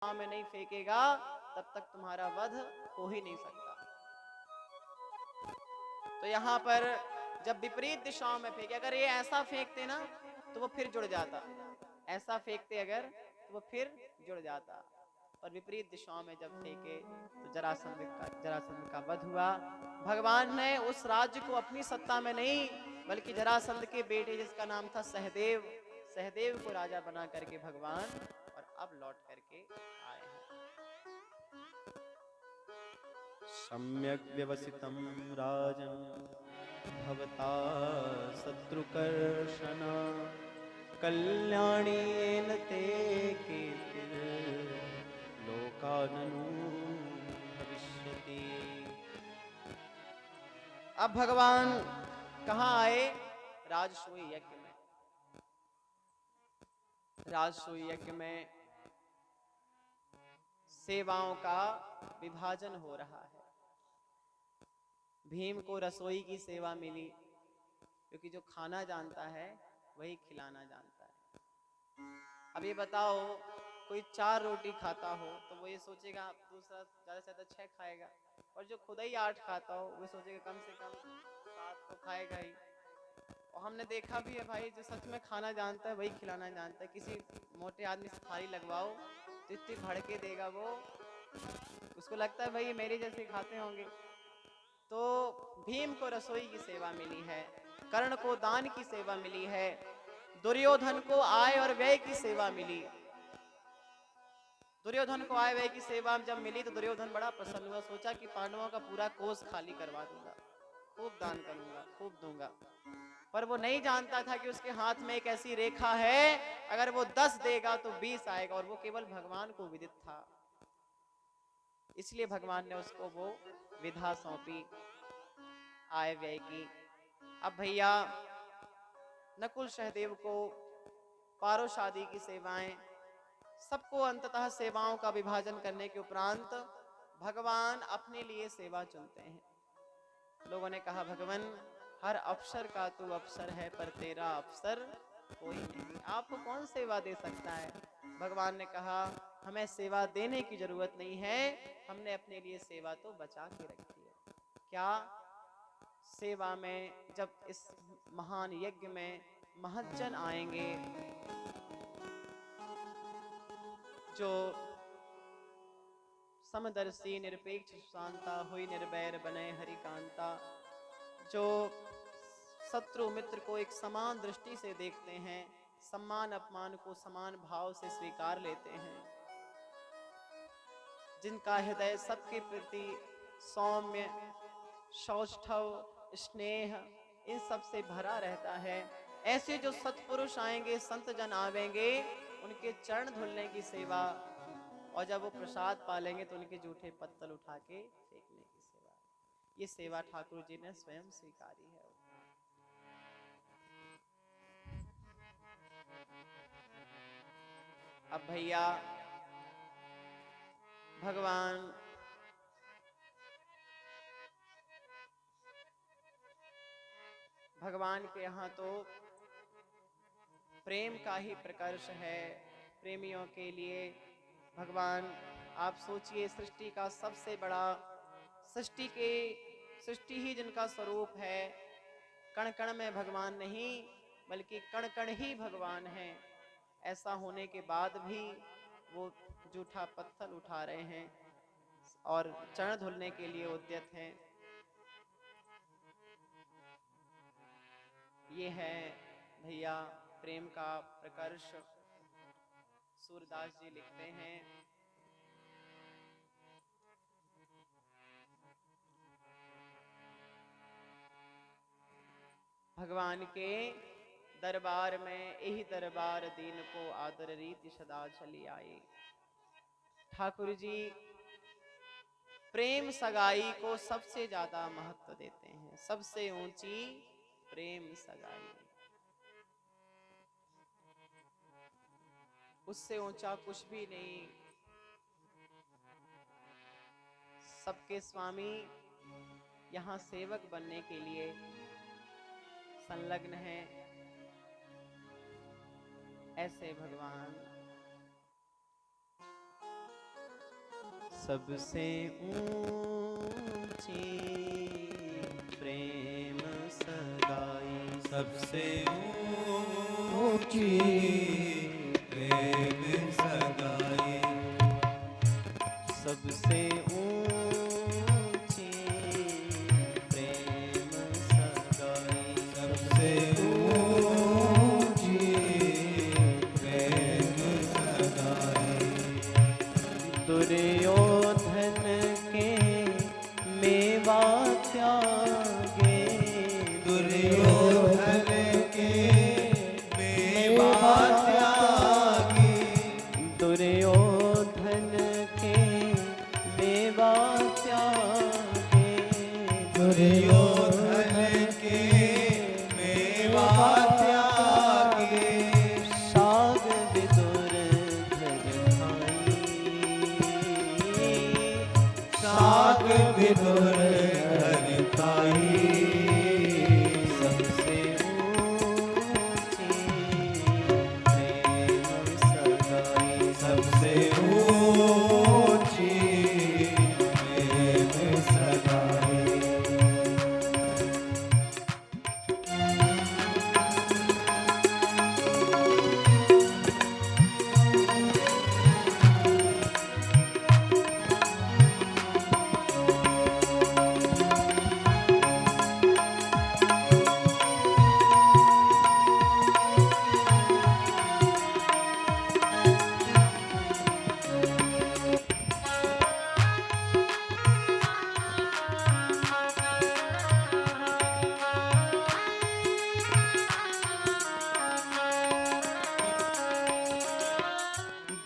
में नहीं फेंकेगा तब तक तुम्हारा वध हो ही नहीं सकता। तो यहाँ पर जब विपरीत दिशाओं में फेंके, अगर ये ऐसा फेंकते ना तो वो फिर जुड़ जाता, ऐसा फेंकते अगर तो वो फिर जुड़ जाता, और विपरीत दिशाओं में जब फेंके तो जरासंध का वध हुआ। भगवान ने उस राज्य को अपनी सत्ता में नहीं बल्कि जरासंध के बेटे जिसका नाम था सहदेव, सहदेव को राजा बना करके भगवान और अब लौट करके आए हैं। सम्यक व्यवसितं राजन भवता शत्रुकर्षण कल्याणेन ते कीर्तिर् लोकाननु भविष्यति। अब भगवान कहाँ आए? राजसूय यज्ञ में। राजसूय यज्ञ में सेवाओं का विभाजन हो रहा है। भीम को रसोई की सेवा मिली, क्योंकि जो खाना जानता है वही खिलाना जानता है। अब ये बताओ, कोई 4 रोटी खाता हो तो वो ये सोचेगा दूसरा ज़्यादा से ज़्यादा 6 खाएगा, और जो खुद ही 8 खाता हो वो सोचेगा कम से कम 7 तो खाएगा ही। और हमने देखा भी है भाई, जो सच में खाना जानता है वही खिलाना जानता है। किसी मोटे आदमी से थाली लगवाओ तो इतनी भड़के देगा वो, उसको लगता है भाई मेरे जैसे खाते होंगे। तो भीम को रसोई की सेवा मिली है, कर्ण को दान की सेवा मिली है, दुर्योधन को आय और व्यय की सेवा मिली। दुर्योधन को आय व्यय की सेवा जब मिली तो दुर्योधन बड़ा प्रसन्न हुआ, सोचा कि पांडवों का पूरा कोष खाली करवा दूंगा, खूब दान करूंगा, खूब दूंगा। पर वो नहीं जानता था कि उसके हाथ में एक ऐसी रेखा है, अगर वो 10 देगा तो 20 आएगा, और वो केवल भगवान को विदित था। इसलिए भगवान ने उसको वो विधा सौंपी आय व्यय की। अब भैया नकुल सहदेव को पारोशादी की सेवाएं, सबको अंततः सेवाओं का विभाजन करने के उपरांत भगवान अपने लिए सेवा चुनते हैं। लोगों ने कहा भगवान हर अफसर का तू अफसर है, पर तेरा अफसर कोई नहीं, आपको कौन सेवा दे सकता है? भगवान ने कहा हमें सेवा देने की जरूरत नहीं है, हमने अपने लिए सेवा तो बचा के रखी है। क्या? सेवा में जब इस महान यज्ञ में महज्जन आएंगे, जो समदर्शी निरपेक्ष शांता हुई निर्वैर बने हरिकांता, जो शत्रु मित्र को एक समान दृष्टि से देखते हैं, सम्मान अपमान को समान भाव से स्वीकार लेते हैं, जिनका हृदय सबके प्रति सौम्य, सौष्ठव, स्नेह इन सब से भरा रहता है, ऐसे जो सत्पुरुष आएंगे, संत जन आवेंगे, उनके चरण धुलने की सेवा, और जब वो प्रसाद पालेंगे तो उनके जूठे पत्तल उठा के फेंकने की सेवा। ये सेवा ठाकुर जी ने स्वयं स्वीकारी है। अब भैया भगवान के यहाँ तो प्रेम का ही प्रकर्ष है। प्रेमियों के लिए भगवान, आप सोचिए, सृष्टि का सबसे बड़ा, सृष्टि ही जिनका स्वरूप है, कण कण में भगवान नहीं बल्कि कण कण ही भगवान है। ऐसा होने के बाद भी वो जूठा पत्थर उठा रहे हैं और चरण धुलने के लिए उद्यत हैं। ये है भैया प्रेम का प्रकर्ष। सूरदास जी लिखते हैं, भगवान के दरबार में यही दरबार दीन को आदर रीति सदा चली आई। ठाकुर जी प्रेम सगाई को सबसे ज्यादा महत्व देते हैं, सबसे ऊंची प्रेम सगाई, उससे ऊंचा कुछ भी नहीं। सबके स्वामी यहाँ सेवक बनने के लिए संलग्न है। ऐसे भगवान सबसे ऊंची प्रेम सगाई, सबसे ऊंची प्रेम सगाई, सबसे ऊंची प्रेम सगाई, सबसे ऊंची प्रेम सगाई। दुर्योधन के मेवा त्यागे, दुर्योधन के मेवा त्यागी, दुर्योधन के मेवा त्यागे, दुर्योधन के मेवा त्यागी, शाग विदुर धर खाई, शाग विदुर धर खाई, सबसे ऊंची प्रेम सगाई, सबसे ऊंची प्रेम सगाई।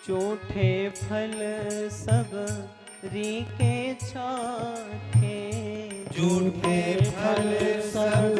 जूठे फल सब री के छाठे, झूठे फल सब